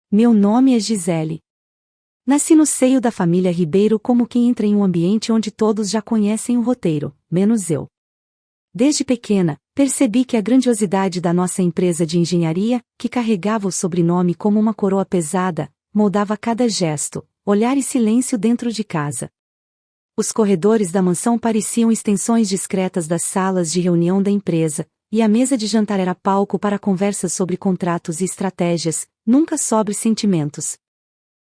Meu nome é Gisele. Nasci no seio da família Ribeiro como quem entra em um ambiente onde todos já conhecem o roteiro, menos eu. Desde pequena, percebi que a grandiosidade da nossa empresa de engenharia, que carregava o sobrenome como uma coroa pesada, moldava cada gesto, olhar e silêncio dentro de casa. Os corredores da mansão pareciam extensões discretas das salas de reunião da empresa, e a mesa de jantar era palco para conversas sobre contratos e estratégias, nunca sobre sentimentos.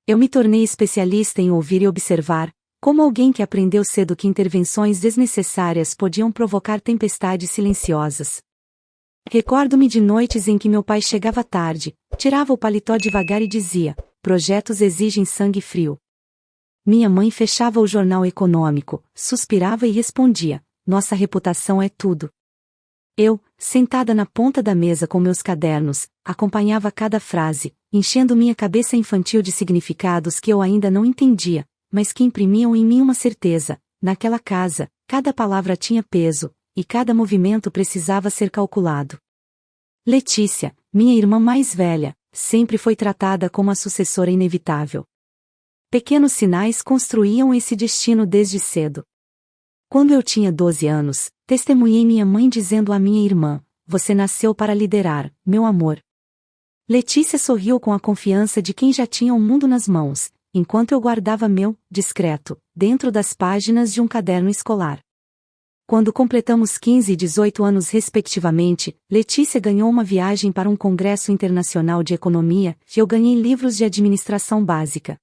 Eu me tornei especialista em ouvir e observar, como alguém que aprendeu cedo que intervenções desnecessárias podiam provocar tempestades silenciosas. Recordo-me de noites em que meu pai chegava tarde, tirava o paletó devagar e dizia: projetos exigem sangue frio. Minha mãe fechava o jornal econômico, suspirava e respondia: nossa reputação é tudo. Eu, sentada na ponta da mesa com meus cadernos, acompanhava cada frase, enchendo minha cabeça infantil de significados que eu ainda não entendia, mas que imprimiam em mim uma certeza: naquela casa, cada palavra tinha peso, e cada movimento precisava ser calculado. Letícia, minha irmã mais velha, sempre foi tratada como a sucessora inevitável. Pequenos sinais construíam esse destino desde cedo. Quando eu tinha 12 anos, testemunhei minha mãe dizendo à minha irmã: você nasceu para liderar, meu amor. Letícia sorriu com a confiança de quem já tinha o mundo nas mãos, enquanto eu guardava meu, discreto, dentro das páginas de um caderno escolar. Quando completamos 15 e 18 anos respectivamente, Letícia ganhou uma viagem para um congresso internacional de economia, e eu ganhei livros de administração básica.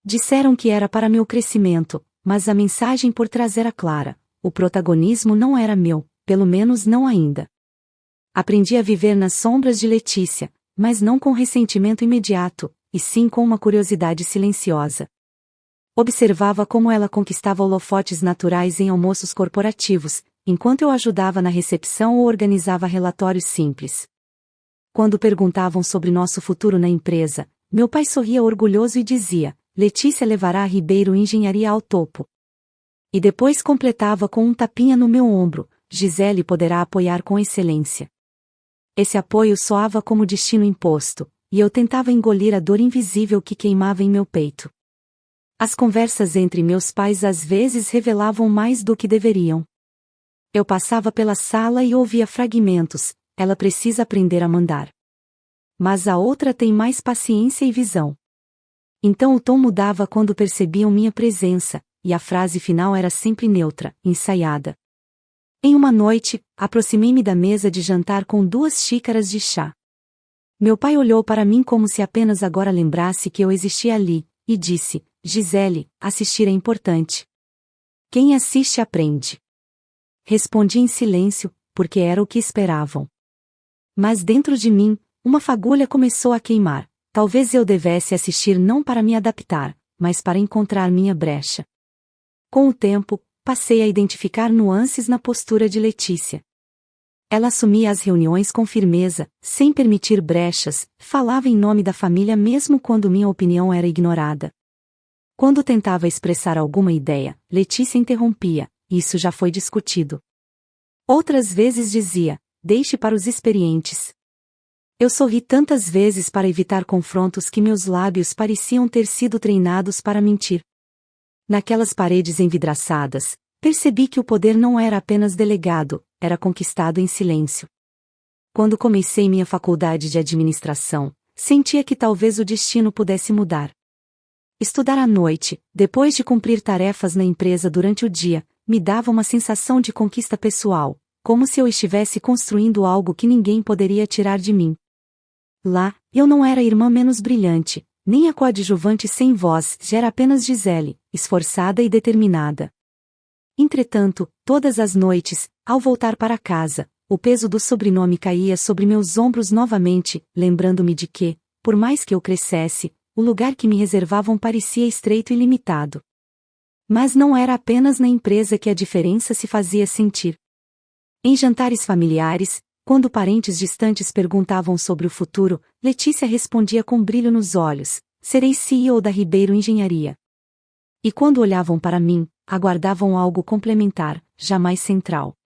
Disseram que era para meu crescimento, mas a mensagem por trás era clara: o protagonismo não era meu, pelo menos não ainda. Aprendi a viver nas sombras de Letícia, mas não com ressentimento imediato, e sim com uma curiosidade silenciosa. Observava como ela conquistava holofotes naturais em almoços corporativos, enquanto eu ajudava na recepção ou organizava relatórios simples. Quando perguntavam sobre nosso futuro na empresa, meu pai sorria orgulhoso e dizia: Letícia levará a Ribeiro Engenharia ao topo. E depois completava com um tapinha no meu ombro: Gisele poderá apoiar com excelência. Esse apoio soava como destino imposto, e eu tentava engolir a dor invisível que queimava em meu peito. As conversas entre meus pais às vezes revelavam mais do que deveriam. Eu passava pela sala e ouvia fragmentos: ela precisa aprender a mandar. Mas a outra tem mais paciência e visão. Então o tom mudava quando percebiam minha presença, e a frase final era sempre neutra, ensaiada. Em uma noite, aproximei-me da mesa de jantar com 2 xícaras de chá. Meu pai olhou para mim como se apenas agora lembrasse que eu existia ali, e disse: Gisele, assistir é importante. Quem assiste aprende. Respondi em silêncio, porque era o que esperavam. Mas dentro de mim, uma fagulha começou a queimar. Talvez eu devesse assistir não para me adaptar, mas para encontrar minha brecha. Com o tempo, passei a identificar nuances na postura de Letícia. Ela assumia as reuniões com firmeza, sem permitir brechas, falava em nome da família mesmo quando minha opinião era ignorada. Quando tentava expressar alguma ideia, Letícia interrompia: isso já foi discutido. Outras vezes dizia: deixe para os experientes. Eu sorri tantas vezes para evitar confrontos que meus lábios pareciam ter sido treinados para mentir. Naquelas paredes envidraçadas, percebi que o poder não era apenas delegado, era conquistado em silêncio. Quando comecei minha faculdade de administração, sentia que talvez o destino pudesse mudar. Estudar à noite, depois de cumprir tarefas na empresa durante o dia, me dava uma sensação de conquista pessoal, como se eu estivesse construindo algo que ninguém poderia tirar de mim. Lá, eu não era a irmã menos brilhante, nem a coadjuvante sem voz, já era apenas Gisele, esforçada e determinada. Entretanto, todas as noites, ao voltar para casa, o peso do sobrenome caía sobre meus ombros novamente, lembrando-me de que, por mais que eu crescesse, o lugar que me reservavam parecia estreito e limitado. Mas não era apenas na empresa que a diferença se fazia sentir. Em jantares familiares, quando parentes distantes perguntavam sobre o futuro, Letícia respondia com brilho nos olhos: serei CEO da Ribeiro Engenharia. E quando olhavam para mim, aguardavam algo complementar, jamais central.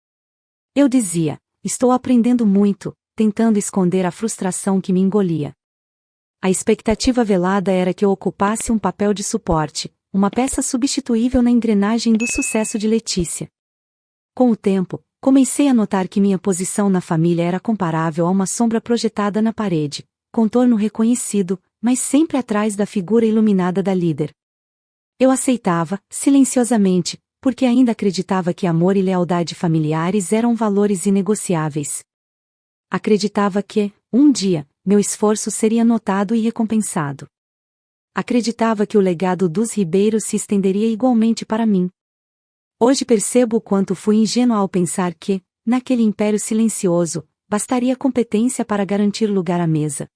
Eu dizia: estou aprendendo muito, tentando esconder a frustração que me engolia. A expectativa velada era que eu ocupasse um papel de suporte, uma peça substituível na engrenagem do sucesso de Letícia. Com o tempo, comecei a notar que minha posição na família era comparável a uma sombra projetada na parede, contorno reconhecido, mas sempre atrás da figura iluminada da líder. Eu aceitava, silenciosamente, porque ainda acreditava que amor e lealdade familiares eram valores inegociáveis. Acreditava que, um dia, meu esforço seria notado e recompensado. Acreditava que o legado dos Ribeiros se estenderia igualmente para mim. Hoje percebo o quanto fui ingênua ao pensar que, naquele império silencioso, bastaria competência para garantir lugar à mesa.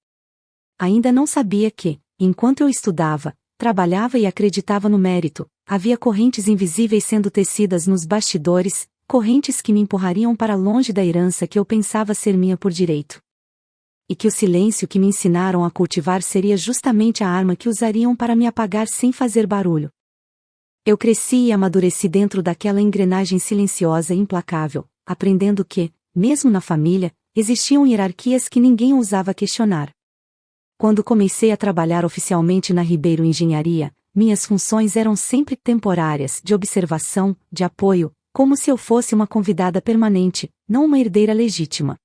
Ainda não sabia que, enquanto eu estudava, trabalhava e acreditava no mérito, havia correntes invisíveis sendo tecidas nos bastidores, correntes que me empurrariam para longe da herança que eu pensava ser minha por direito. E que o silêncio que me ensinaram a cultivar seria justamente a arma que usariam para me apagar sem fazer barulho. Eu cresci e amadureci dentro daquela engrenagem silenciosa e implacável, aprendendo que, mesmo na família, existiam hierarquias que ninguém ousava questionar. Quando comecei a trabalhar oficialmente na Ribeiro Engenharia, minhas funções eram sempre temporárias, de observação, de apoio, como se eu fosse uma convidada permanente, não uma herdeira legítima.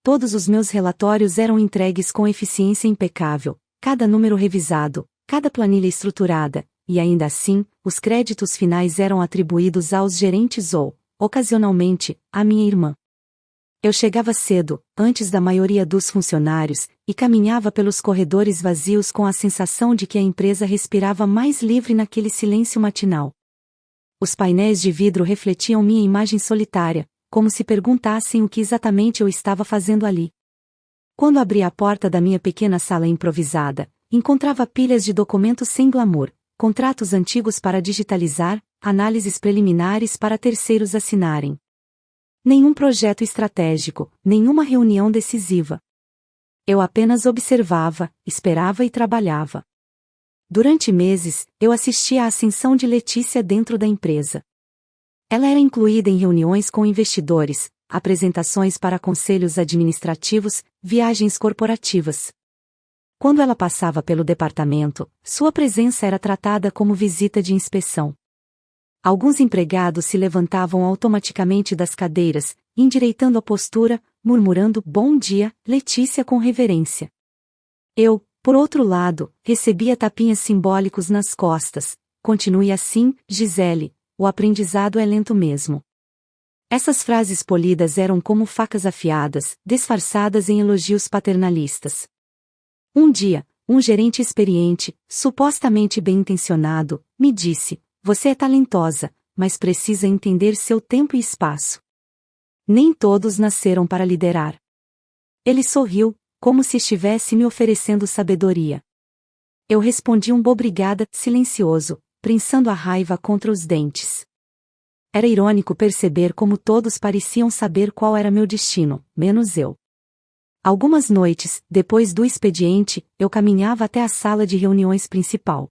Todos os meus relatórios eram entregues com eficiência impecável, cada número revisado, cada planilha estruturada, e ainda assim, os créditos finais eram atribuídos aos gerentes ou, ocasionalmente, à minha irmã. Eu chegava cedo, antes da maioria dos funcionários, e caminhava pelos corredores vazios com a sensação de que a empresa respirava mais livre naquele silêncio matinal. Os painéis de vidro refletiam minha imagem solitária, como se perguntassem o que exatamente eu estava fazendo ali. Quando abri a porta da minha pequena sala improvisada, encontrava pilhas de documentos sem glamour, contratos antigos para digitalizar, análises preliminares para terceiros assinarem. Nenhum projeto estratégico, nenhuma reunião decisiva. Eu apenas observava, esperava e trabalhava. Durante meses, eu assistia à ascensão de Letícia dentro da empresa. Ela era incluída em reuniões com investidores, apresentações para conselhos administrativos, viagens corporativas. Quando ela passava pelo departamento, sua presença era tratada como visita de inspeção. Alguns empregados se levantavam automaticamente das cadeiras, endireitando a postura, murmurando "Bom dia, Letícia" com reverência. Eu, por outro lado, recebia tapinhas simbólicos nas costas. "Continue assim, Gisele, o aprendizado é lento mesmo." Essas frases polidas eram como facas afiadas, disfarçadas em elogios paternalistas. Um dia, um gerente experiente, supostamente bem-intencionado, me disse: "Você é talentosa, mas precisa entender seu tempo e espaço. Nem todos nasceram para liderar." Ele sorriu, como se estivesse me oferecendo sabedoria. Eu respondi um "obrigada" silencioso, prensando a raiva contra os dentes. Era irônico perceber como todos pareciam saber qual era meu destino, menos eu. Algumas noites, depois do expediente, eu caminhava até a sala de reuniões principal.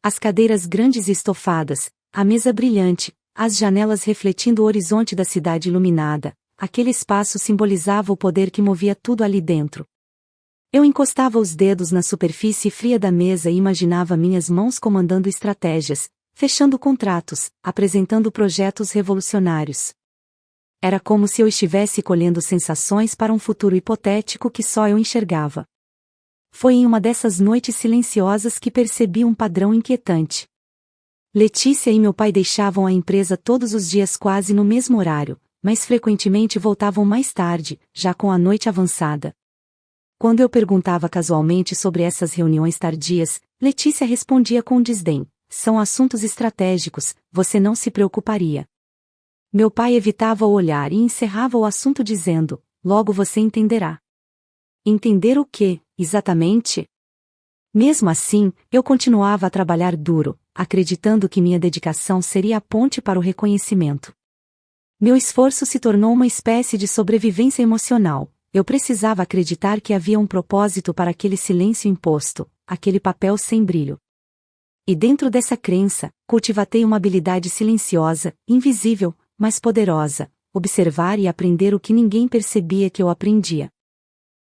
As cadeiras grandes e estofadas, a mesa brilhante, as janelas refletindo o horizonte da cidade iluminada, aquele espaço simbolizava o poder que movia tudo ali dentro. Eu encostava os dedos na superfície fria da mesa e imaginava minhas mãos comandando estratégias, fechando contratos, apresentando projetos revolucionários. Era como se eu estivesse colhendo sensações para um futuro hipotético que só eu enxergava. Foi em uma dessas noites silenciosas que percebi um padrão inquietante. Letícia e meu pai deixavam a empresa todos os dias quase no mesmo horário, mas frequentemente voltavam mais tarde, já com a noite avançada. Quando eu perguntava casualmente sobre essas reuniões tardias, Letícia respondia com desdém: "São assuntos estratégicos, você não se preocuparia." Meu pai evitava o olhar e encerrava o assunto dizendo: "Logo você entenderá." Entender o quê, exatamente? Mesmo assim, eu continuava a trabalhar duro, acreditando que minha dedicação seria a ponte para o reconhecimento. Meu esforço se tornou uma espécie de sobrevivência emocional. Eu precisava acreditar que havia um propósito para aquele silêncio imposto, aquele papel sem brilho. E dentro dessa crença, cultivatei uma habilidade silenciosa, invisível, mas poderosa: observar e aprender o que ninguém percebia que eu aprendia.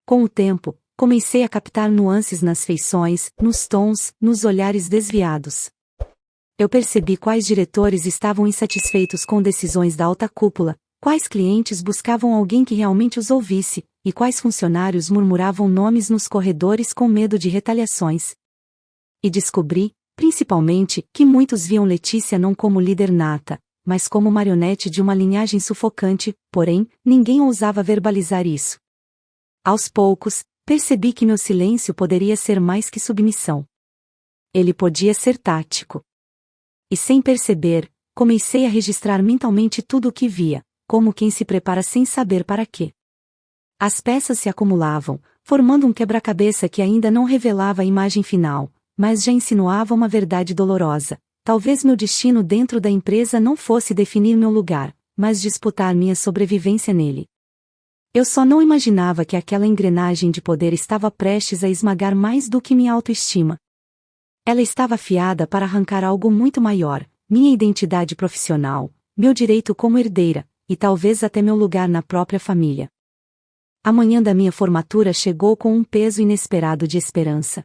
Com o tempo, comecei a captar nuances nas feições, nos tons, nos olhares desviados. Eu percebi quais diretores estavam insatisfeitos com decisões da alta cúpula, quais clientes buscavam alguém que realmente os ouvisse, e quais funcionários murmuravam nomes nos corredores com medo de retaliações. E descobri, principalmente, que muitos viam Letícia não como líder nata, mas como marionete de uma linhagem sufocante, porém, ninguém ousava verbalizar isso. Aos poucos, percebi que meu silêncio poderia ser mais que submissão. Ele podia ser tático. E sem perceber, comecei a registrar mentalmente tudo o que via, como quem se prepara sem saber para quê. As peças se acumulavam, formando um quebra-cabeça que ainda não revelava a imagem final, mas já insinuava uma verdade dolorosa. Talvez meu destino dentro da empresa não fosse definir meu lugar, mas disputar minha sobrevivência nele. Eu só não imaginava que aquela engrenagem de poder estava prestes a esmagar mais do que minha autoestima. Ela estava afiada para arrancar algo muito maior, minha identidade profissional, meu direito como herdeira, e talvez até meu lugar na própria família. A manhã da minha formatura chegou com um peso inesperado de esperança.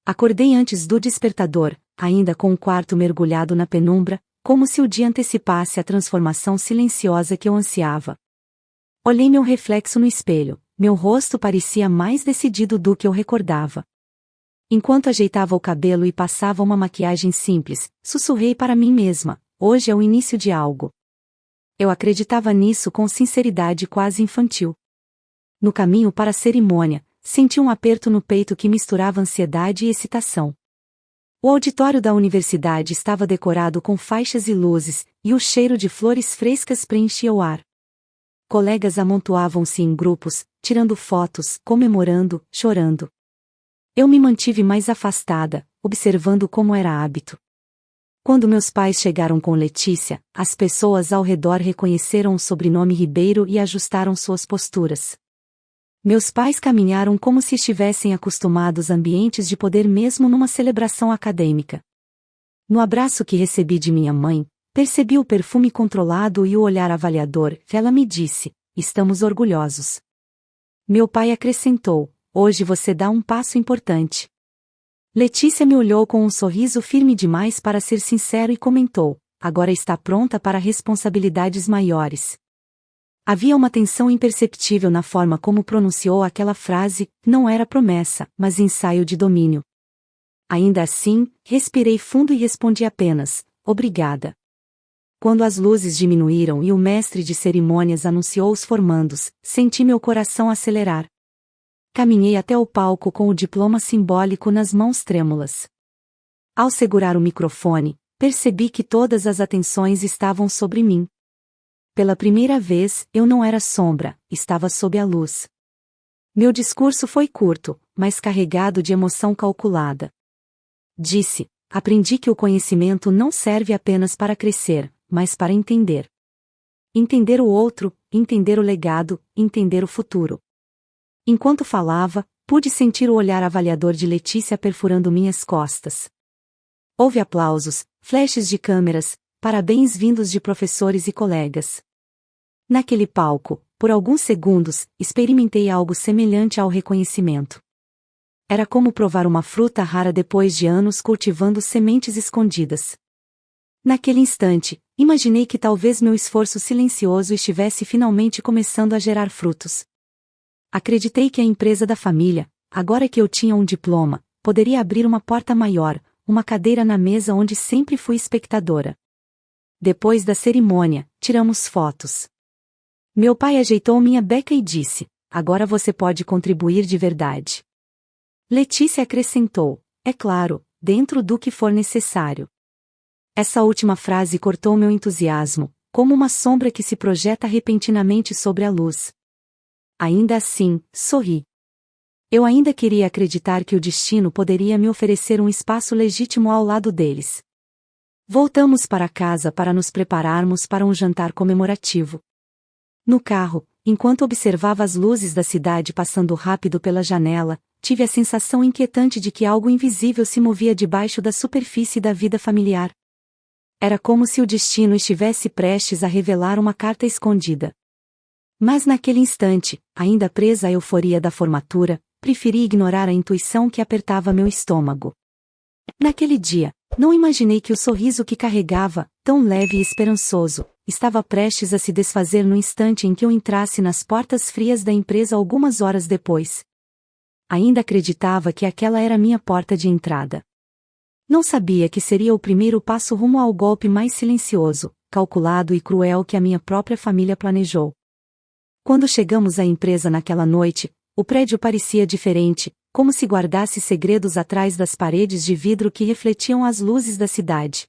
Acordei antes do despertador, ainda com o quarto mergulhado na penumbra, como se o dia antecipasse a transformação silenciosa que eu ansiava. Olhei meu reflexo no espelho, meu rosto parecia mais decidido do que eu recordava. Enquanto ajeitava o cabelo e passava uma maquiagem simples, sussurrei para mim mesma: hoje é o início de algo. Eu acreditava nisso com sinceridade quase infantil. No caminho para a cerimônia, senti um aperto no peito que misturava ansiedade e excitação. O auditório da universidade estava decorado com faixas e luzes, e o cheiro de flores frescas preenchia o ar. Colegas amontoavam-se em grupos, tirando fotos, comemorando, chorando. Eu me mantive mais afastada, observando como era hábito. Quando meus pais chegaram com Letícia, as pessoas ao redor reconheceram o sobrenome Ribeiro e ajustaram suas posturas. Meus pais caminharam como se estivessem acostumados a ambientes de poder mesmo numa celebração acadêmica. No abraço que recebi de minha mãe, percebi o perfume controlado e o olhar avaliador. Ela me disse: estamos orgulhosos. Meu pai acrescentou: hoje você dá um passo importante. Letícia me olhou com um sorriso firme demais para ser sincero e comentou: agora está pronta para responsabilidades maiores. Havia uma tensão imperceptível na forma como pronunciou aquela frase, não era promessa, mas ensaio de domínio. Ainda assim, respirei fundo e respondi apenas: obrigada. Quando as luzes diminuíram e o mestre de cerimônias anunciou os formandos, senti meu coração acelerar. Caminhei até o palco com o diploma simbólico nas mãos trêmulas. Ao segurar o microfone, percebi que todas as atenções estavam sobre mim. Pela primeira vez, eu não era sombra, estava sob a luz. Meu discurso foi curto, mas carregado de emoção calculada. Disse: aprendi que o conhecimento não serve apenas para crescer, mas para entender. Entender o outro, entender o legado, entender o futuro. Enquanto falava, pude sentir o olhar avaliador de Letícia perfurando minhas costas. Houve aplausos, flashes de câmeras, parabéns vindos de professores e colegas. Naquele palco, por alguns segundos, experimentei algo semelhante ao reconhecimento. Era como provar uma fruta rara depois de anos cultivando sementes escondidas. Naquele instante, imaginei que talvez meu esforço silencioso estivesse finalmente começando a gerar frutos. Acreditei que a empresa da família, agora que eu tinha um diploma, poderia abrir uma porta maior, uma cadeira na mesa onde sempre fui espectadora. Depois da cerimônia, tiramos fotos. Meu pai ajeitou minha beca e disse: agora você pode contribuir de verdade. Letícia acrescentou: é claro, dentro do que for necessário. Essa última frase cortou meu entusiasmo, como uma sombra que se projeta repentinamente sobre a luz. Ainda assim, sorri. Eu ainda queria acreditar que o destino poderia me oferecer um espaço legítimo ao lado deles. Voltamos para casa para nos prepararmos para um jantar comemorativo. No carro, enquanto observava as luzes da cidade passando rápido pela janela, tive a sensação inquietante de que algo invisível se movia debaixo da superfície da vida familiar. Era como se o destino estivesse prestes a revelar uma carta escondida. Mas naquele instante, ainda presa à euforia da formatura, preferi ignorar a intuição que apertava meu estômago. Naquele dia, não imaginei que o sorriso que carregava, tão leve e esperançoso, estava prestes a se desfazer no instante em que eu entrasse nas portas frias da empresa algumas horas depois. Ainda acreditava que aquela era minha porta de entrada. Não sabia que seria o primeiro passo rumo ao golpe mais silencioso, calculado e cruel que a minha própria família planejou. Quando chegamos à empresa naquela noite, o prédio parecia diferente, como se guardasse segredos atrás das paredes de vidro que refletiam as luzes da cidade.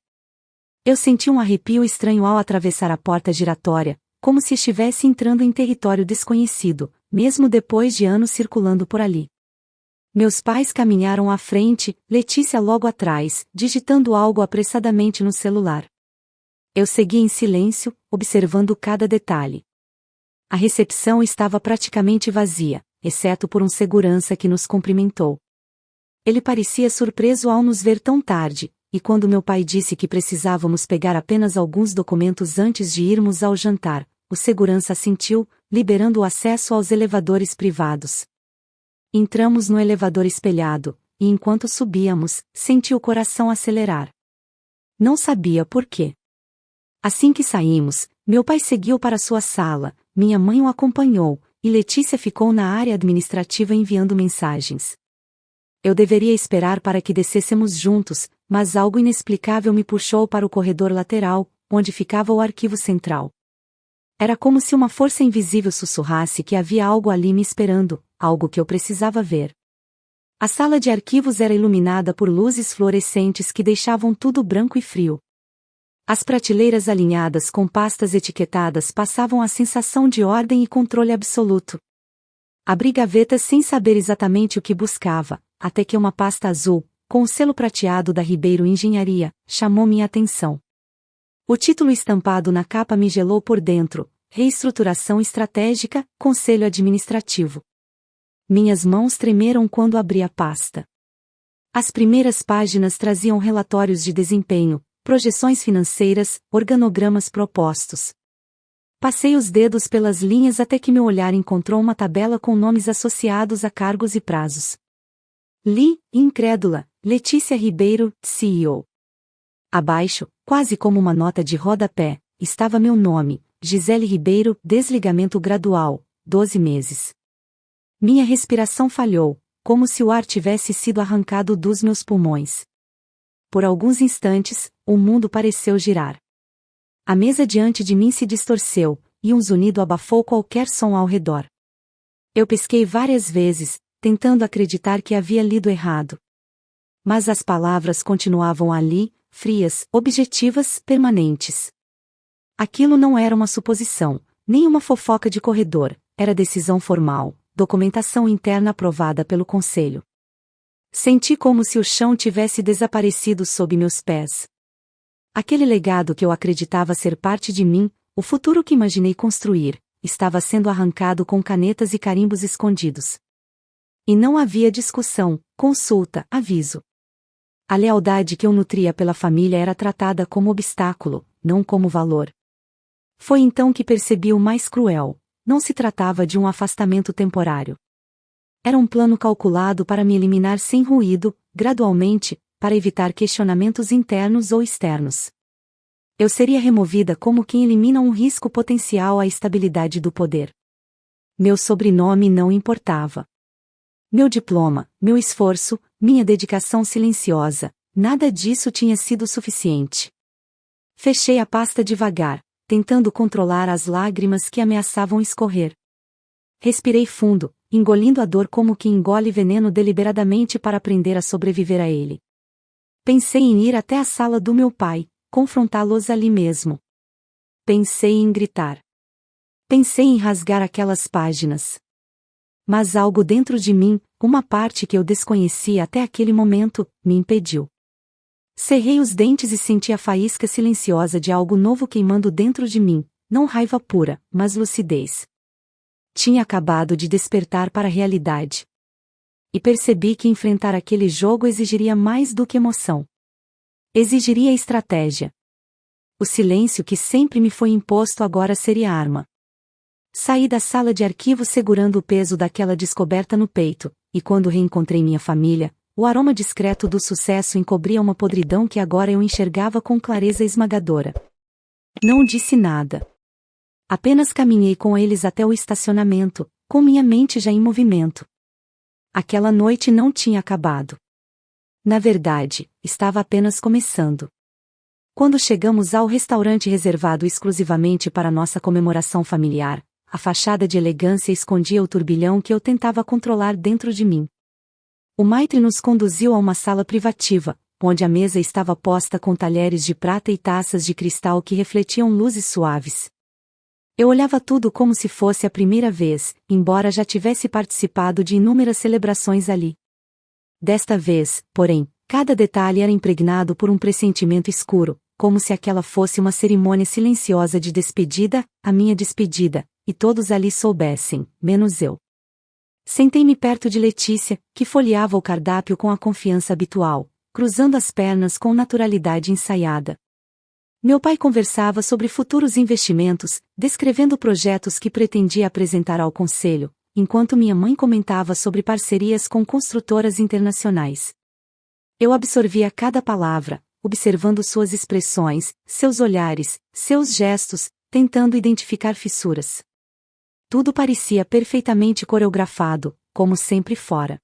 Eu senti um arrepio estranho ao atravessar a porta giratória, como se estivesse entrando em território desconhecido, mesmo depois de anos circulando por ali. Meus pais caminharam à frente, Letícia logo atrás, digitando algo apressadamente no celular. Eu segui em silêncio, observando cada detalhe. A recepção estava praticamente vazia, exceto por um segurança que nos cumprimentou. Ele parecia surpreso ao nos ver tão tarde, e quando meu pai disse que precisávamos pegar apenas alguns documentos antes de irmos ao jantar, o segurança assentiu, liberando o acesso aos elevadores privados. Entramos no elevador espelhado, e enquanto subíamos, senti o coração acelerar. Não sabia por quê. Assim que saímos, meu pai seguiu para sua sala, minha mãe o acompanhou, e Letícia ficou na área administrativa enviando mensagens. Eu deveria esperar para que descêssemos juntos, mas algo inexplicável me puxou para o corredor lateral, onde ficava o arquivo central. Era como se uma força invisível sussurrasse que havia algo ali me esperando, algo que eu precisava ver. A sala de arquivos era iluminada por luzes fluorescentes que deixavam tudo branco e frio. As prateleiras alinhadas com pastas etiquetadas passavam a sensação de ordem e controle absoluto. Abri gavetas sem saber exatamente o que buscava, até que uma pasta azul, com o selo prateado da Ribeiro Engenharia, chamou minha atenção. O título estampado na capa me gelou por dentro: Reestruturação Estratégica, Conselho Administrativo. Minhas mãos tremeram quando abri a pasta. As primeiras páginas traziam relatórios de desempenho, projeções financeiras, organogramas propostos. Passei os dedos pelas linhas até que meu olhar encontrou uma tabela com nomes associados a cargos e prazos. Li, incrédula, Letícia Ribeiro, CEO. Abaixo, quase como uma nota de rodapé, estava meu nome, Gisele Ribeiro, desligamento gradual, 12 meses. Minha respiração falhou, como se o ar tivesse sido arrancado dos meus pulmões. Por alguns instantes, o mundo pareceu girar. A mesa diante de mim se distorceu, e um zunido abafou qualquer som ao redor. Eu pesquei várias vezes, tentando acreditar que havia lido errado. Mas as palavras continuavam ali, frias, objetivas, permanentes. Aquilo não era uma suposição, nem uma fofoca de corredor, era decisão formal, documentação interna aprovada pelo conselho. Senti como se o chão tivesse desaparecido sob meus pés. Aquele legado que eu acreditava ser parte de mim, o futuro que imaginei construir, estava sendo arrancado com canetas e carimbos escondidos. E não havia discussão, consulta, aviso. A lealdade que eu nutria pela família era tratada como obstáculo, não como valor. Foi então que percebi o mais cruel: não se tratava de um afastamento temporário. Era um plano calculado para me eliminar sem ruído, gradualmente, para evitar questionamentos internos ou externos. Eu seria removida como quem elimina um risco potencial à estabilidade do poder. Meu sobrenome não importava. Meu diploma, meu esforço, minha dedicação silenciosa, nada disso tinha sido suficiente. Fechei a pasta devagar, tentando controlar as lágrimas que ameaçavam escorrer. Respirei fundo, engolindo a dor como quem engole veneno deliberadamente para aprender a sobreviver a ele. Pensei em ir até a sala do meu pai, confrontá-los ali mesmo. Pensei em gritar. Pensei em rasgar aquelas páginas. Mas algo dentro de mim, uma parte que eu desconhecia até aquele momento, me impediu. Cerrei os dentes e senti a faísca silenciosa de algo novo queimando dentro de mim, não raiva pura, mas lucidez. Tinha acabado de despertar para a realidade. E percebi que enfrentar aquele jogo exigiria mais do que emoção. Exigiria estratégia. O silêncio que sempre me foi imposto agora seria arma. Saí da sala de arquivo segurando o peso daquela descoberta no peito, e quando reencontrei minha família, o aroma discreto do sucesso encobria uma podridão que agora eu enxergava com clareza esmagadora. Não disse nada. Apenas caminhei com eles até o estacionamento, com minha mente já em movimento. Aquela noite não tinha acabado. Na verdade, estava apenas começando. Quando chegamos ao restaurante reservado exclusivamente para nossa comemoração familiar, a fachada de elegância escondia o turbilhão que eu tentava controlar dentro de mim. O maitre nos conduziu a uma sala privativa, onde a mesa estava posta com talheres de prata e taças de cristal que refletiam luzes suaves. Eu olhava tudo como se fosse a primeira vez, embora já tivesse participado de inúmeras celebrações ali. Desta vez, porém, cada detalhe era impregnado por um pressentimento escuro, como se aquela fosse uma cerimônia silenciosa de despedida, a minha despedida, e todos ali soubessem, menos eu. Sentei-me perto de Letícia, que folheava o cardápio com a confiança habitual, cruzando as pernas com naturalidade ensaiada. Meu pai conversava sobre futuros investimentos, descrevendo projetos que pretendia apresentar ao conselho, enquanto minha mãe comentava sobre parcerias com construtoras internacionais. Eu absorvia cada palavra, observando suas expressões, seus olhares, seus gestos, tentando identificar fissuras. Tudo parecia perfeitamente coreografado, como sempre fora.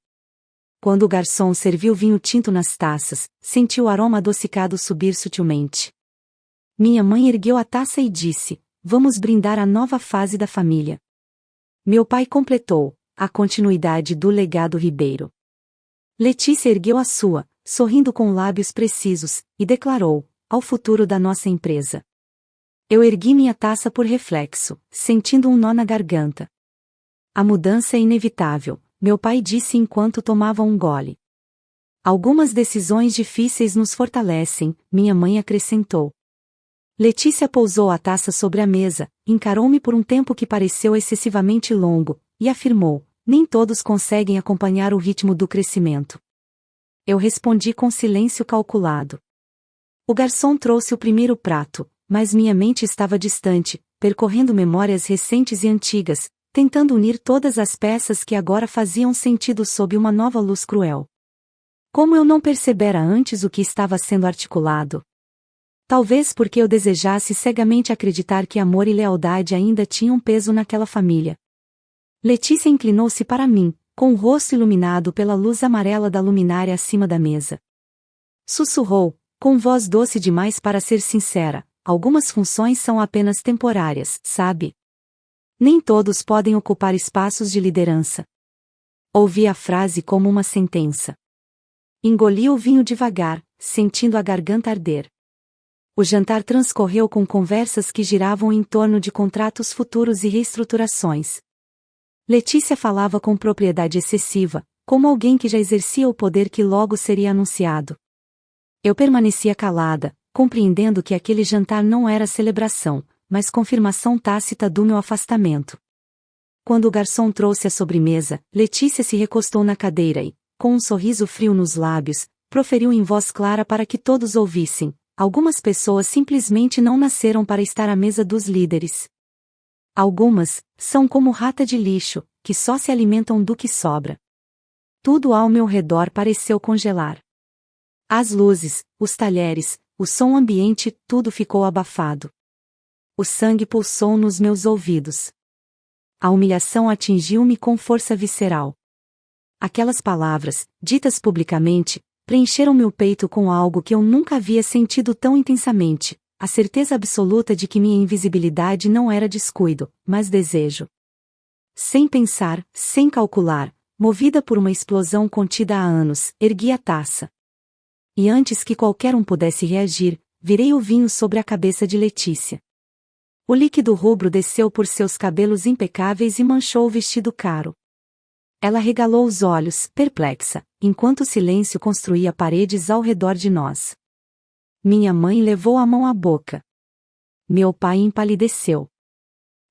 Quando o garçom serviu vinho tinto nas taças, senti o aroma adocicado subir sutilmente. Minha mãe ergueu a taça e disse: "Vamos brindar a nova fase da família." Meu pai completou: "A continuidade do legado Ribeiro." Letícia ergueu a sua, sorrindo com lábios precisos, e declarou: "Ao futuro da nossa empresa." Eu ergui minha taça por reflexo, sentindo um nó na garganta. "A mudança é inevitável", meu pai disse enquanto tomava um gole. "Algumas decisões difíceis nos fortalecem", minha mãe acrescentou. Letícia pousou a taça sobre a mesa, encarou-me por um tempo que pareceu excessivamente longo, e afirmou: "Nem todos conseguem acompanhar o ritmo do crescimento." Eu respondi com silêncio calculado. O garçom trouxe o primeiro prato, mas minha mente estava distante, percorrendo memórias recentes e antigas, tentando unir todas as peças que agora faziam sentido sob uma nova luz cruel. Como eu não percebera antes o que estava sendo articulado? Talvez porque eu desejasse cegamente acreditar que amor e lealdade ainda tinham peso naquela família. Letícia inclinou-se para mim, com o rosto iluminado pela luz amarela da luminária acima da mesa. Sussurrou, com voz doce demais para ser sincera: "Algumas funções são apenas temporárias, sabe? Nem todos podem ocupar espaços de liderança." Ouvi a frase como uma sentença. Engoli o vinho devagar, sentindo a garganta arder. O jantar transcorreu com conversas que giravam em torno de contratos futuros e reestruturações. Letícia falava com propriedade excessiva, como alguém que já exercia o poder que logo seria anunciado. Eu permanecia calada, compreendendo que aquele jantar não era celebração, mas confirmação tácita do meu afastamento. Quando o garçom trouxe a sobremesa, Letícia se recostou na cadeira e, com um sorriso frio nos lábios, proferiu em voz clara para que todos ouvissem: "Algumas pessoas simplesmente não nasceram para estar à mesa dos líderes. Algumas são como rata de lixo, que só se alimentam do que sobra." Tudo ao meu redor pareceu congelar. As luzes, os talheres, o som ambiente, tudo ficou abafado. O sangue pulsou nos meus ouvidos. A humilhação atingiu-me com força visceral. Aquelas palavras, ditas publicamente, preencheram meu peito com algo que eu nunca havia sentido tão intensamente: a certeza absoluta de que minha invisibilidade não era descuido, mas desejo. Sem pensar, sem calcular, movida por uma explosão contida há anos, ergui a taça. E antes que qualquer um pudesse reagir, virei o vinho sobre a cabeça de Letícia. O líquido rubro desceu por seus cabelos impecáveis e manchou o vestido caro. Ela regalou os olhos, perplexa, enquanto o silêncio construía paredes ao redor de nós. Minha mãe levou a mão à boca. Meu pai empalideceu.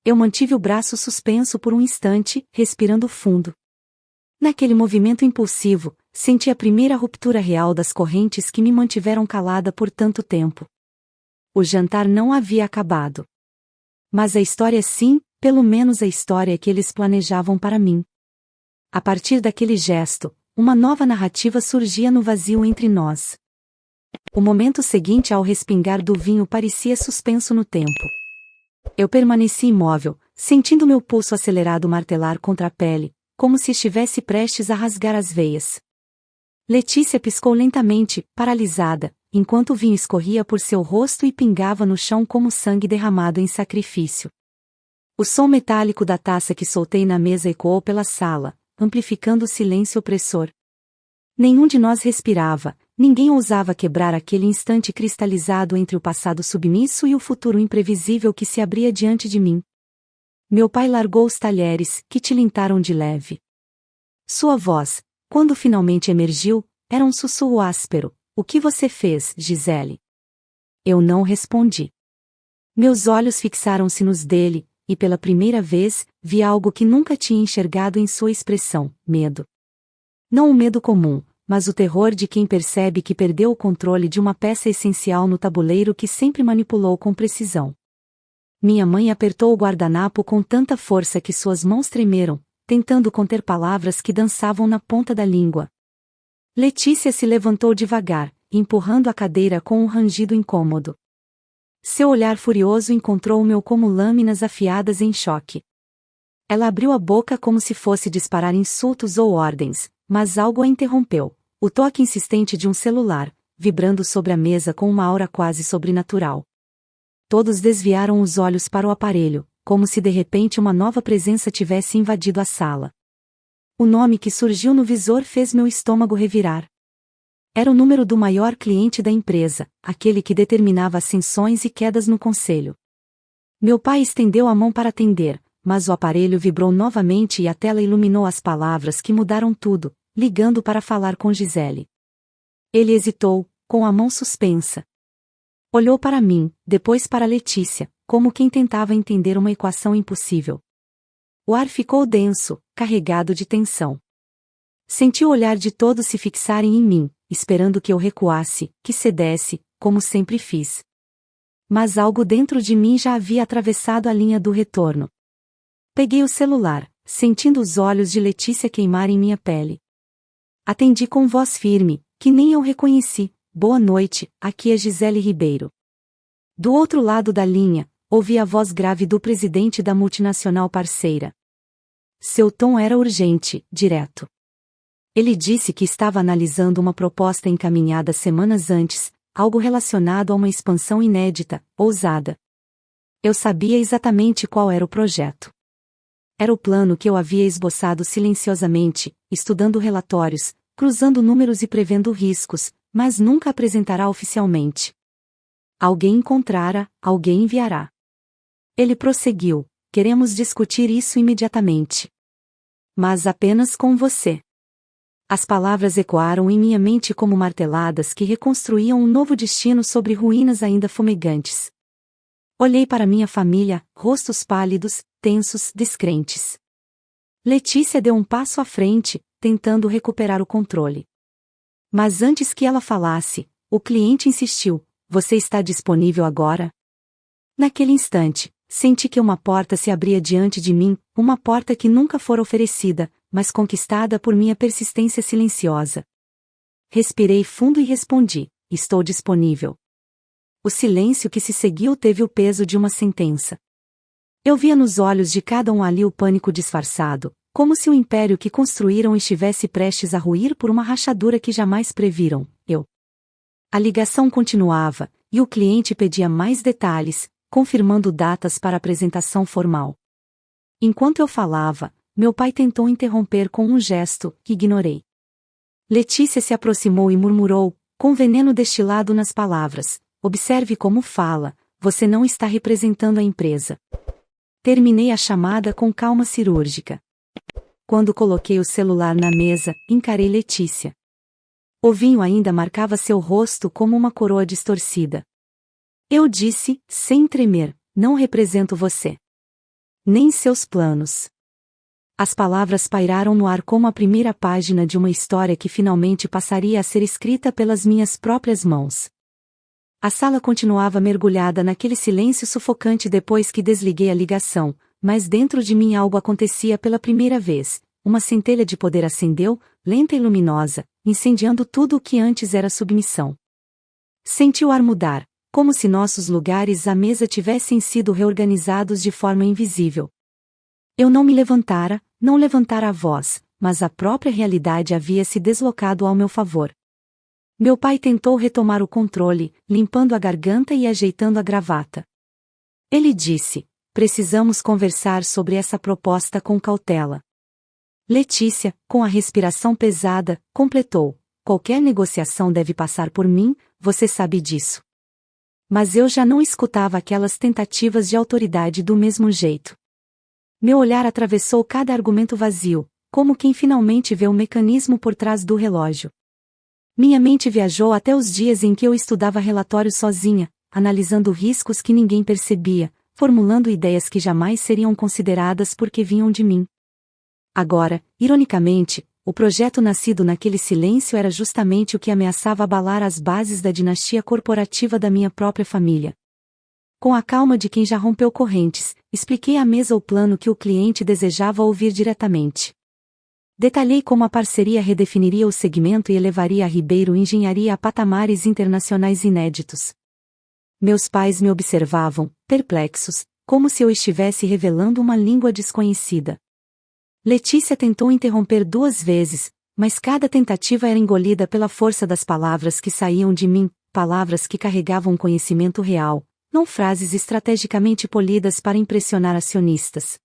Eu mantive o braço suspenso por um instante, respirando fundo. Naquele movimento impulsivo, senti a primeira ruptura real das correntes que me mantiveram calada por tanto tempo. O jantar não havia acabado. Mas a história sim, pelo menos a história que eles planejavam para mim. A partir daquele gesto, uma nova narrativa surgia no vazio entre nós. O momento seguinte ao respingar do vinho parecia suspenso no tempo. Eu permaneci imóvel, sentindo meu pulso acelerado martelar contra a pele, como se estivesse prestes a rasgar as veias. Letícia piscou lentamente, paralisada, enquanto o vinho escorria por seu rosto e pingava no chão como sangue derramado em sacrifício. O som metálico da taça que soltei na mesa ecoou pela sala, amplificando o silêncio opressor. Nenhum de nós respirava, ninguém ousava quebrar aquele instante cristalizado entre o passado submisso e o futuro imprevisível que se abria diante de mim. Meu pai largou os talheres, que tilintaram de leve. Sua voz, quando finalmente emergiu, era um sussurro áspero. O que você fez, Gisele? Eu não respondi. Meus olhos fixaram-se nos dele, e pela primeira vez, vi algo que nunca tinha enxergado em sua expressão: medo. Não o medo comum, mas o terror de quem percebe que perdeu o controle de uma peça essencial no tabuleiro que sempre manipulou com precisão. Minha mãe apertou o guardanapo com tanta força que suas mãos tremeram, tentando conter palavras que dançavam na ponta da língua. Letícia se levantou devagar, empurrando a cadeira com um rangido incômodo. Seu olhar furioso encontrou o meu como lâminas afiadas em choque. Ela abriu a boca como se fosse disparar insultos ou ordens, mas algo a interrompeu. O toque insistente de um celular, vibrando sobre a mesa com uma aura quase sobrenatural. Todos desviaram os olhos para o aparelho, como se de repente uma nova presença tivesse invadido a sala. O nome que surgiu no visor fez meu estômago revirar. Era o número do maior cliente da empresa, aquele que determinava ascensões e quedas no conselho. Meu pai estendeu a mão para atender, mas o aparelho vibrou novamente e a tela iluminou as palavras que mudaram tudo, ligando para falar com Gisele. Ele hesitou, com a mão suspensa. Olhou para mim, depois para Letícia, como quem tentava entender uma equação impossível. O ar ficou denso, carregado de tensão. Senti o olhar de todos se fixarem em mim, esperando que eu recuasse, que cedesse, como sempre fiz. Mas algo dentro de mim já havia atravessado a linha do retorno. Peguei o celular, sentindo os olhos de Letícia queimarem minha pele. Atendi com voz firme, que nem eu reconheci. Boa noite, aqui é Gisele Ribeiro. Do outro lado da linha, ouvi a voz grave do presidente da multinacional parceira. Seu tom era urgente, direto. Ele disse que estava analisando uma proposta encaminhada semanas antes, algo relacionado a uma expansão inédita, ousada. Eu sabia exatamente qual era o projeto. Era o plano que eu havia esboçado silenciosamente, estudando relatórios, cruzando números e prevendo riscos, mas nunca apresentará oficialmente. Alguém encontrara, alguém enviará. Ele prosseguiu: queremos discutir isso imediatamente. Mas apenas com você. As palavras ecoaram em minha mente como marteladas que reconstruíam um novo destino sobre ruínas ainda fumegantes. Olhei para minha família, rostos pálidos, tensos, descrentes. Letícia deu um passo à frente, tentando recuperar o controle. Mas antes que ela falasse, o cliente insistiu: você está disponível agora? Naquele instante, senti que uma porta se abria diante de mim, uma porta que nunca fora oferecida, mas conquistada por minha persistência silenciosa. Respirei fundo e respondi: estou disponível. O silêncio que se seguiu teve o peso de uma sentença. Eu via nos olhos de cada um ali o pânico disfarçado, como se o império que construíram estivesse prestes a ruir por uma rachadura que jamais previram. A ligação continuava, e o cliente pedia mais detalhes, confirmando datas para apresentação formal. Enquanto eu falava, meu pai tentou interromper com um gesto, que ignorei. Letícia se aproximou e murmurou, com veneno destilado nas palavras: observe como fala, você não está representando a empresa. Terminei a chamada com calma cirúrgica. Quando coloquei o celular na mesa, encarei Letícia. O vinho ainda marcava seu rosto como uma coroa distorcida. Eu disse, sem tremer: não represento você. Nem seus planos. As palavras pairaram no ar como a primeira página de uma história que finalmente passaria a ser escrita pelas minhas próprias mãos. A sala continuava mergulhada naquele silêncio sufocante depois que desliguei a ligação, mas dentro de mim algo acontecia pela primeira vez, uma centelha de poder acendeu, lenta e luminosa, incendiando tudo o que antes era submissão. Senti o ar mudar, como se nossos lugares à mesa tivessem sido reorganizados de forma invisível. Eu não me levantara, não levantara a voz, mas a própria realidade havia se deslocado ao meu favor. Meu pai tentou retomar o controle, limpando a garganta e ajeitando a gravata. Ele disse: precisamos conversar sobre essa proposta com cautela. Letícia, com a respiração pesada, completou: qualquer negociação deve passar por mim, você sabe disso. Mas eu já não escutava aquelas tentativas de autoridade do mesmo jeito. Meu olhar atravessou cada argumento vazio, como quem finalmente vê o mecanismo por trás do relógio. Minha mente viajou até os dias em que eu estudava relatórios sozinha, analisando riscos que ninguém percebia, formulando ideias que jamais seriam consideradas porque vinham de mim. Agora, ironicamente, o projeto nascido naquele silêncio era justamente o que ameaçava abalar as bases da dinastia corporativa da minha própria família. Com a calma de quem já rompeu correntes, expliquei à mesa o plano que o cliente desejava ouvir diretamente. Detalhei como a parceria redefiniria o segmento e elevaria a Ribeiro Engenharia a patamares internacionais inéditos. Meus pais me observavam, perplexos, como se eu estivesse revelando uma língua desconhecida. Letícia tentou interromper 2 vezes, mas cada tentativa era engolida pela força das palavras que saíam de mim, palavras que carregavam um conhecimento real, não frases estrategicamente polidas para impressionar acionistas.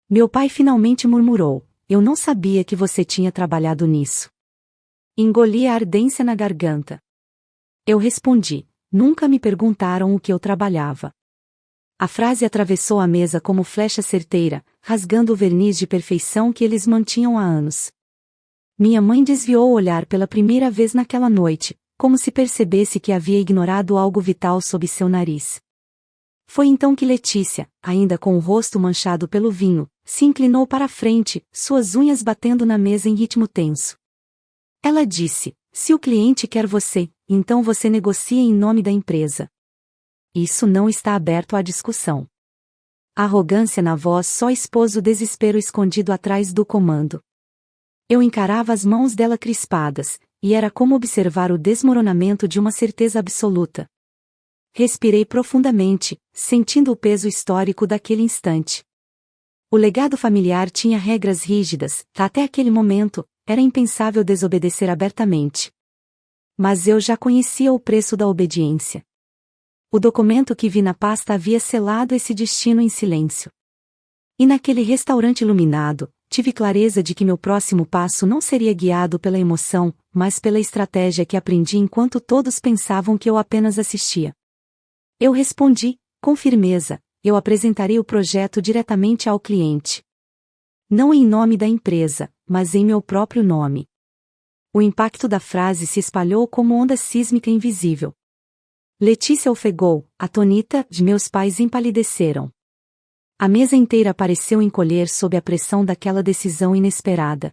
Meu pai finalmente murmurou: eu não sabia que você tinha trabalhado nisso. Engoli a ardência na garganta. Eu respondi: nunca me perguntaram o que eu trabalhava. A frase atravessou a mesa como flecha certeira, rasgando o verniz de perfeição que eles mantinham há anos. Minha mãe desviou o olhar pela primeira vez naquela noite, como se percebesse que havia ignorado algo vital sob seu nariz. Foi então que Letícia, ainda com o rosto manchado pelo vinho, se inclinou para a frente, suas unhas batendo na mesa em ritmo tenso. Ela disse: se o cliente quer você, então você negocia em nome da empresa. Isso não está aberto à discussão. A arrogância na voz só expôs o desespero escondido atrás do comando. Eu encarava as mãos dela crispadas, e era como observar o desmoronamento de uma certeza absoluta. Respirei profundamente, sentindo o peso histórico daquele instante. O legado familiar tinha regras rígidas, até aquele momento, era impensável desobedecer abertamente. Mas eu já conhecia o preço da obediência. O documento que vi na pasta havia selado esse destino em silêncio. E naquele restaurante iluminado, tive clareza de que meu próximo passo não seria guiado pela emoção, mas pela estratégia que aprendi enquanto todos pensavam que eu apenas assistia. Eu respondi, com firmeza: eu apresentarei o projeto diretamente ao cliente. Não em nome da empresa, mas em meu próprio nome. O impacto da frase se espalhou como onda sísmica invisível. Letícia ofegou, atônita, e meus pais empalideceram. A mesa inteira pareceu encolher sob a pressão daquela decisão inesperada.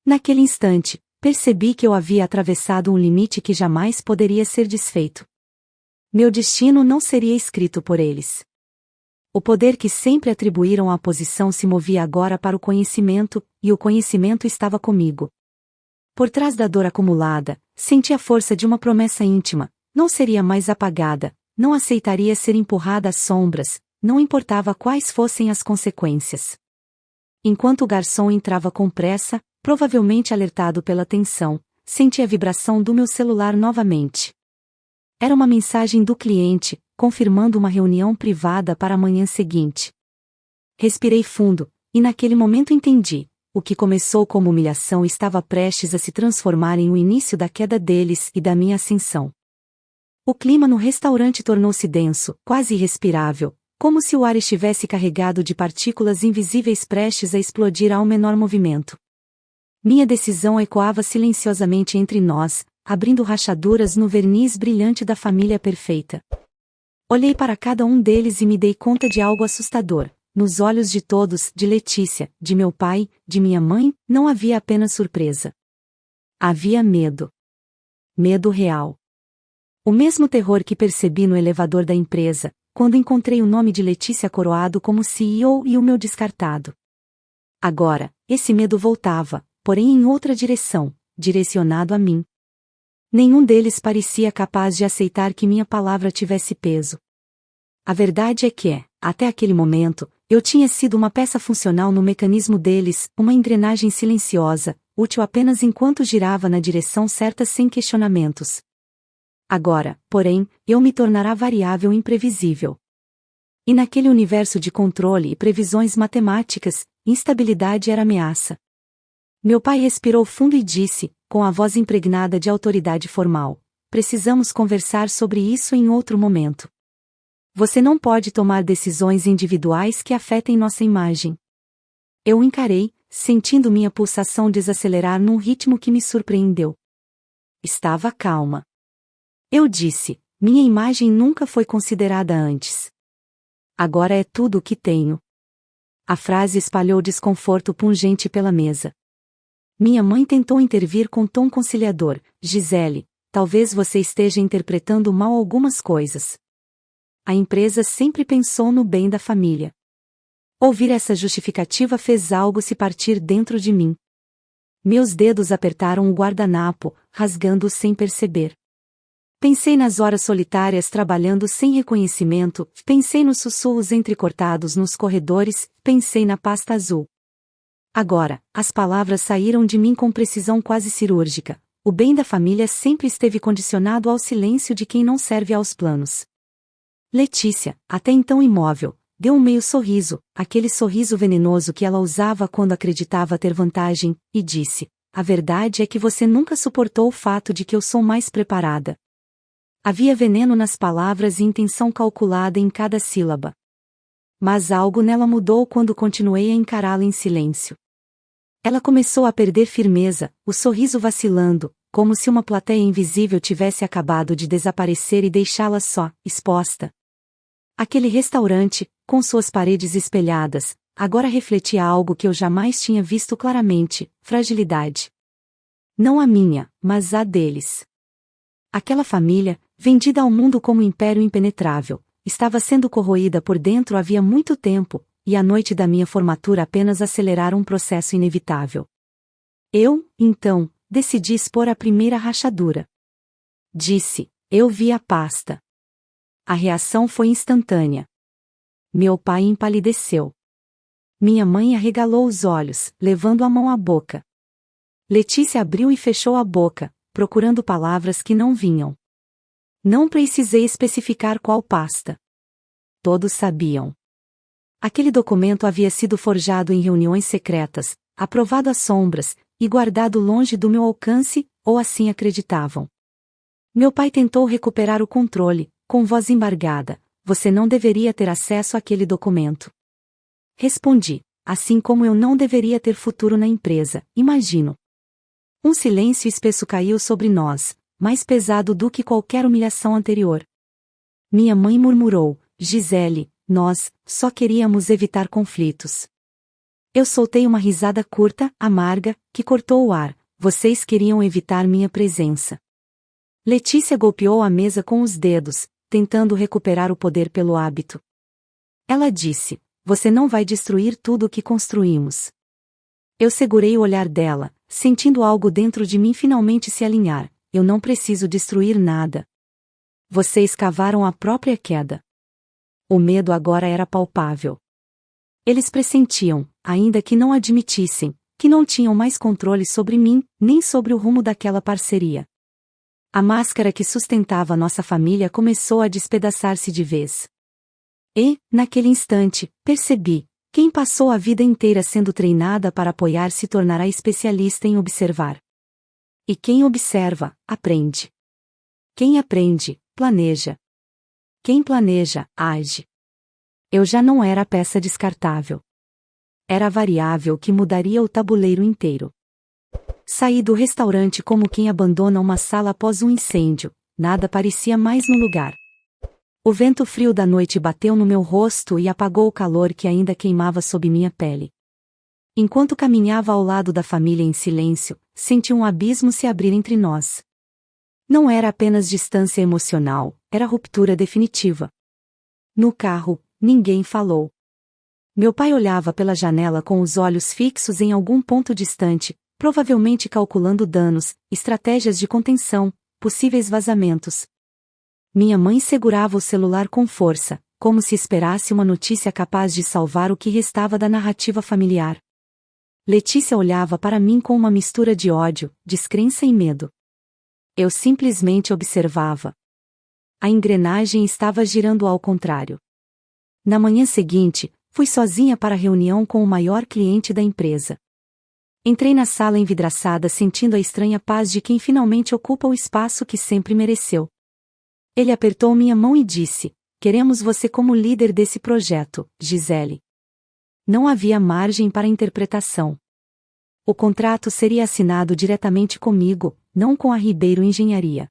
Naquele instante, percebi que eu havia atravessado um limite que jamais poderia ser desfeito. Meu destino não seria escrito por eles. O poder que sempre atribuíram à posição se movia agora para o conhecimento, e o conhecimento estava comigo. Por trás da dor acumulada, senti a força de uma promessa íntima: não seria mais apagada, não aceitaria ser empurrada às sombras, não importava quais fossem as consequências. Enquanto o garçom entrava com pressa, provavelmente alertado pela tensão, senti a vibração do meu celular novamente. Era uma mensagem do cliente, confirmando uma reunião privada para a manhã seguinte. Respirei fundo, e naquele momento entendi: o que começou como humilhação estava prestes a se transformar em o início da queda deles e da minha ascensão. O clima no restaurante tornou-se denso, quase irrespirável, como se o ar estivesse carregado de partículas invisíveis prestes a explodir ao menor movimento. Minha decisão ecoava silenciosamente entre nós, abrindo rachaduras no verniz brilhante da família perfeita. Olhei para cada um deles e me dei conta de algo assustador. Nos olhos de todos, de Letícia, de meu pai, de minha mãe, não havia apenas surpresa. Havia medo. Medo real. O mesmo terror que percebi no elevador da empresa, quando encontrei o nome de Letícia coroado como CEO e o meu descartado. Agora, esse medo voltava, porém em outra direção, direcionado a mim. Nenhum deles parecia capaz de aceitar que minha palavra tivesse peso. A verdade é que, até aquele momento, eu tinha sido uma peça funcional no mecanismo deles, uma engrenagem silenciosa, útil apenas enquanto girava na direção certa sem questionamentos. Agora, porém, eu me tornara variável imprevisível. E naquele universo de controle e previsões matemáticas, instabilidade era ameaça. Meu pai respirou fundo e disse, com a voz impregnada de autoridade formal: precisamos conversar sobre isso em outro momento. Você não pode tomar decisões individuais que afetem nossa imagem. Eu encarei, sentindo minha pulsação desacelerar num ritmo que me surpreendeu. Estava calma. Eu disse: minha imagem nunca foi considerada antes. Agora é tudo o que tenho. A frase espalhou desconforto pungente pela mesa. Minha mãe tentou intervir com tom conciliador: Gisele, talvez você esteja interpretando mal algumas coisas. A empresa sempre pensou no bem da família. Ouvir essa justificativa fez algo se partir dentro de mim. Meus dedos apertaram o guardanapo, rasgando-o sem perceber. Pensei nas horas solitárias trabalhando sem reconhecimento, pensei nos sussurros entrecortados nos corredores, pensei na pasta azul. Agora, as palavras saíram de mim com precisão quase cirúrgica. O bem da família sempre esteve condicionado ao silêncio de quem não serve aos planos. Letícia, até então imóvel, deu um meio sorriso, aquele sorriso venenoso que ela usava quando acreditava ter vantagem, e disse: a verdade é que você nunca suportou o fato de que eu sou mais preparada. Havia veneno nas palavras e intenção calculada em cada sílaba. Mas algo nela mudou quando continuei a encará-la em silêncio. Ela começou a perder firmeza, o sorriso vacilando, como se uma plateia invisível tivesse acabado de desaparecer e deixá-la só, exposta. Aquele restaurante, com suas paredes espelhadas, agora refletia algo que eu jamais tinha visto claramente: fragilidade. Não a minha, mas a deles. Aquela família, vendida ao mundo como império impenetrável, estava sendo corroída por dentro havia muito tempo, e a noite da minha formatura apenas acelerara um processo inevitável. Eu, então, decidi expor a primeira rachadura. Disse: eu vi a pasta. A reação foi instantânea. Meu pai empalideceu. Minha mãe arregalou os olhos, levando a mão à boca. Letícia abriu e fechou a boca, procurando palavras que não vinham. Não precisei especificar qual pasta. Todos sabiam. Aquele documento havia sido forjado em reuniões secretas, aprovado às sombras, e guardado longe do meu alcance, ou assim acreditavam. Meu pai tentou recuperar o controle, com voz embargada: você não deveria ter acesso àquele documento. Respondi: assim como eu não deveria ter futuro na empresa, imagino. Um silêncio espesso caiu sobre nós, mais pesado do que qualquer humilhação anterior. Minha mãe murmurou: Gisele, nós só queríamos evitar conflitos. Eu soltei uma risada curta, amarga, que cortou o ar: vocês queriam evitar minha presença. Letícia golpeou a mesa com os dedos, tentando recuperar o poder pelo hábito. Ela disse: você não vai destruir tudo o que construímos. Eu segurei o olhar dela, sentindo algo dentro de mim finalmente se alinhar: eu não preciso destruir nada. Vocês cavaram a própria queda. O medo agora era palpável. Eles pressentiam, ainda que não admitissem, que não tinham mais controle sobre mim, nem sobre o rumo daquela parceria. A máscara que sustentava nossa família começou a despedaçar-se de vez. E, naquele instante, percebi: quem passou a vida inteira sendo treinada para apoiar se tornará especialista em observar. E quem observa, aprende. Quem aprende, planeja. Quem planeja, age. Eu já não era a peça descartável. Era a variável que mudaria o tabuleiro inteiro. Saí do restaurante como quem abandona uma sala após um incêndio, nada parecia mais no lugar. O vento frio da noite bateu no meu rosto e apagou o calor que ainda queimava sob minha pele. Enquanto caminhava ao lado da família em silêncio, senti um abismo se abrir entre nós. Não era apenas distância emocional, era ruptura definitiva. No carro, ninguém falou. Meu pai olhava pela janela com os olhos fixos em algum ponto distante, provavelmente calculando danos, estratégias de contenção, possíveis vazamentos. Minha mãe segurava o celular com força, como se esperasse uma notícia capaz de salvar o que restava da narrativa familiar. Letícia olhava para mim com uma mistura de ódio, descrença e medo. Eu simplesmente observava. A engrenagem estava girando ao contrário. Na manhã seguinte, fui sozinha para a reunião com o maior cliente da empresa. Entrei na sala envidraçada sentindo a estranha paz de quem finalmente ocupa o espaço que sempre mereceu. Ele apertou minha mão e disse: "Queremos você como líder desse projeto, Gisele." Não havia margem para interpretação. O contrato seria assinado diretamente comigo, não com a Ribeiro Engenharia.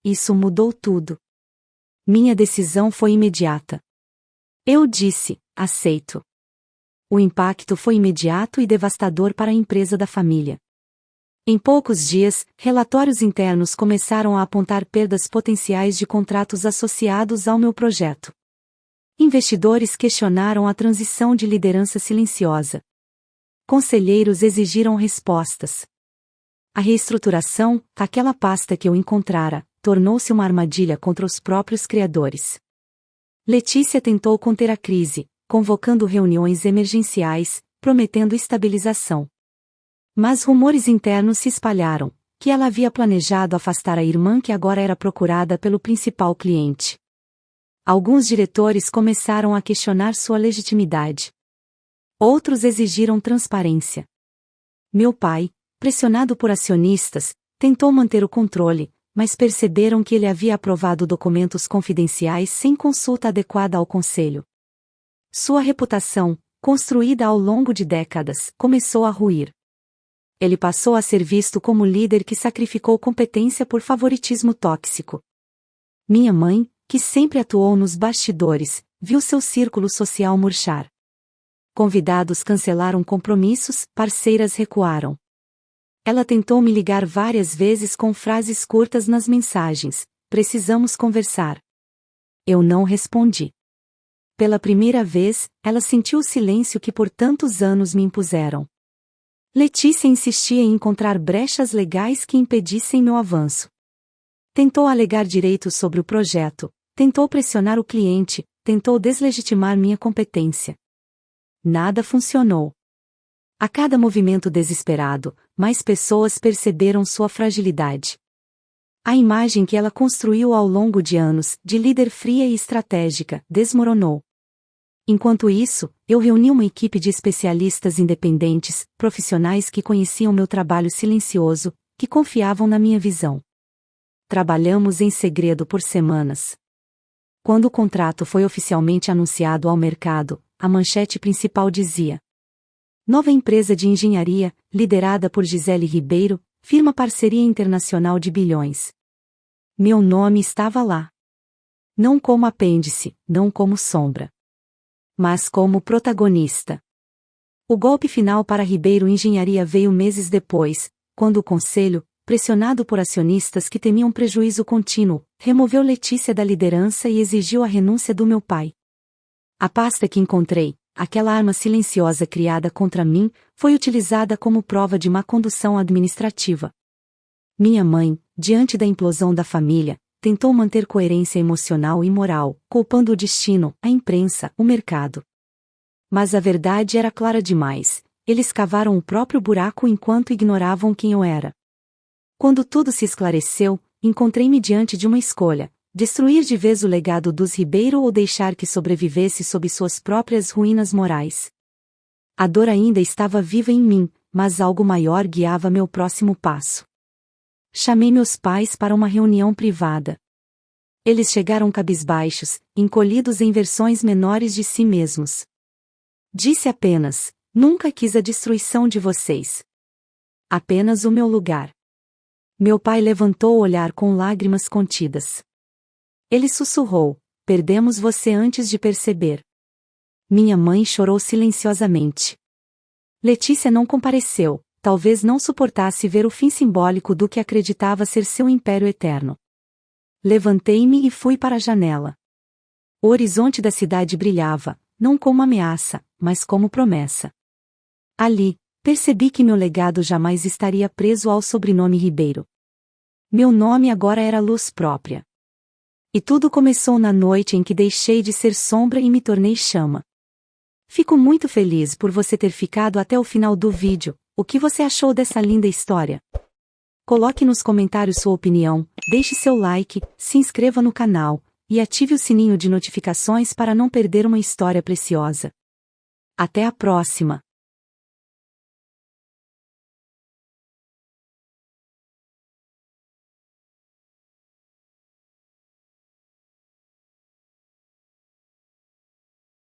Isso mudou tudo. Minha decisão foi imediata. Eu disse: "Aceito." O impacto foi imediato e devastador para a empresa da família. Em poucos dias, relatórios internos começaram a apontar perdas potenciais de contratos associados ao meu projeto. Investidores questionaram a transição de liderança silenciosa. Conselheiros exigiram respostas. A reestruturação, aquela pasta que eu encontrara, tornou-se uma armadilha contra os próprios criadores. Letícia tentou conter a crise, convocando reuniões emergenciais, prometendo estabilização. Mas rumores internos se espalharam, que ela havia planejado afastar a irmã que agora era procurada pelo principal cliente. Alguns diretores começaram a questionar sua legitimidade. Outros exigiram transparência. Meu pai, pressionado por acionistas, tentou manter o controle, mas perceberam que ele havia aprovado documentos confidenciais sem consulta adequada ao conselho. Sua reputação, construída ao longo de décadas, começou a ruir. Ele passou a ser visto como líder que sacrificou competência por favoritismo tóxico. Minha mãe, que sempre atuou nos bastidores, viu seu círculo social murchar. Convidados cancelaram compromissos, parceiras recuaram. Ela tentou me ligar várias vezes com frases curtas nas mensagens: "Precisamos conversar." Eu não respondi. Pela primeira vez, ela sentiu o silêncio que por tantos anos me impuseram. Letícia insistia em encontrar brechas legais que impedissem meu avanço. Tentou alegar direitos sobre o projeto, tentou pressionar o cliente, tentou deslegitimar minha competência. Nada funcionou. A cada movimento desesperado, mais pessoas perceberam sua fragilidade. A imagem que ela construiu ao longo de anos, de líder fria e estratégica, desmoronou. Enquanto isso, eu reuni uma equipe de especialistas independentes, profissionais que conheciam meu trabalho silencioso, que confiavam na minha visão. Trabalhamos em segredo por semanas. Quando o contrato foi oficialmente anunciado ao mercado, a manchete principal dizia: "Nova empresa de engenharia, liderada por Gisele Ribeiro, firma parceria internacional de bilhões." Meu nome estava lá. Não como apêndice, não como sombra, mas como protagonista. O golpe final para Ribeiro Engenharia veio meses depois, quando o conselho, pressionado por acionistas que temiam prejuízo contínuo, removeu Letícia da liderança e exigiu a renúncia do meu pai. A pasta que encontrei, aquela arma silenciosa criada contra mim, foi utilizada como prova de má condução administrativa. Minha mãe, diante da implosão da família, tentou manter coerência emocional e moral, culpando o destino, a imprensa, o mercado. Mas a verdade era clara demais: eles cavaram o próprio buraco enquanto ignoravam quem eu era. Quando tudo se esclareceu, encontrei-me diante de uma escolha: destruir de vez o legado dos Ribeiro ou deixar que sobrevivesse sob suas próprias ruínas morais. A dor ainda estava viva em mim, mas algo maior guiava meu próximo passo. Chamei meus pais para uma reunião privada. Eles chegaram cabisbaixos, encolhidos em versões menores de si mesmos. Disse apenas: "Nunca quis a destruição de vocês. Apenas o meu lugar." Meu pai levantou o olhar com lágrimas contidas. Ele sussurrou: "Perdemos você antes de perceber." Minha mãe chorou silenciosamente. Letícia não compareceu. Talvez não suportasse ver o fim simbólico do que acreditava ser seu império eterno. Levantei-me e fui para a janela. O horizonte da cidade brilhava, não como ameaça, mas como promessa. Ali, percebi que meu legado jamais estaria preso ao sobrenome Ribeiro. Meu nome agora era luz própria. E tudo começou na noite em que deixei de ser sombra e me tornei chama. Fico muito feliz por você ter ficado até o final do vídeo. O que você achou dessa linda história? Coloque nos comentários sua opinião, deixe seu like, se inscreva no canal e ative o sininho de notificações para não perder uma história preciosa. Até a próxima!